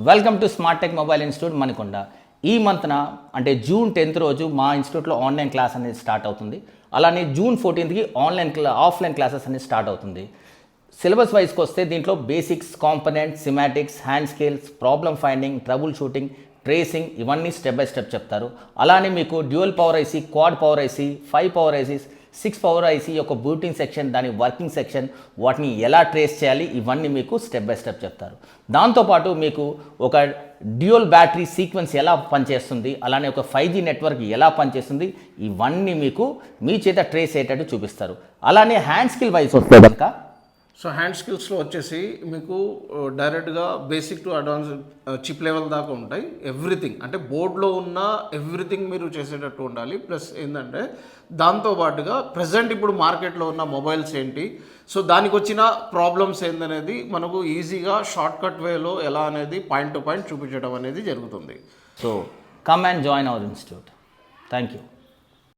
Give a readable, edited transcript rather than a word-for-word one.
Welcome to smart tech mobile institute Manikonda. ఈ మంత్న అంటే June 10th రోజు మా ఇన్స్టిట్యూట్లో ఆన్లైన్ క్లాస్ అనేది స్టార్ట్ అవుతుంది. అలానే జూన్ 14th ఆఫ్లైన్ క్లాసెస్ అనేది స్టార్ట్ అవుతుంది. సిలబస్ వైజ్కి వస్తే దీంట్లో basics, components, schematics, hand scales, problem finding, trouble shooting, tracing ఇవన్నీ స్టెప్ బై స్టెప్ చెప్తారు. అలానే మీకు dual power IC, quad power IC, 5 power ICs, 6 power IC యొక్క బూటింగ్ సెక్షన్, దాని వర్కింగ్ సెక్షన్, వాటిని ఎలా ట్రేస్ చేయాలి ఇవన్నీ మీకు స్టెప్ బై స్టెప్ చెప్తారు. దాంతోపాటు మీకు ఒక డ్యూయల్ బ్యాటరీ సీక్వెన్స్ ఎలా పనిచేస్తుంది, అలానే ఒక 5G నెట్వర్క్ ఎలా పనిచేస్తుంది ఇవన్నీ మీకు మీ చేత ట్రేస్ అయ్యేటట్టు చూపిస్తారు. అలానే హ్యాండ్ స్కిల్ వైజ్ వస్తే కనుక సో హ్యాండ్ స్కిల్స్లో వచ్చేసి మీకు డైరెక్ట్గా basic to advance chip level దాకా ఉంటాయి. ఎవ్రీథింగ్ అంటే బోర్డులో ఉన్న ఎవ్రీథింగ్ మీరు చేసేటట్టు ఉండాలి. ప్లస్ ఏంటంటే దాంతోపాటుగా ప్రజెంట్ ఇప్పుడు మార్కెట్లో ఉన్న మొబైల్స్ ఏంటి, సో దానికి వచ్చిన ప్రాబ్లమ్స్ ఏందనేది మనకు ఈజీగా షార్ట్ కట్ వేలో ఎలా అనేది పాయింట్ టు పాయింట్ చూపించడం అనేది జరుగుతుంది. So come and join hour institute. Thank you.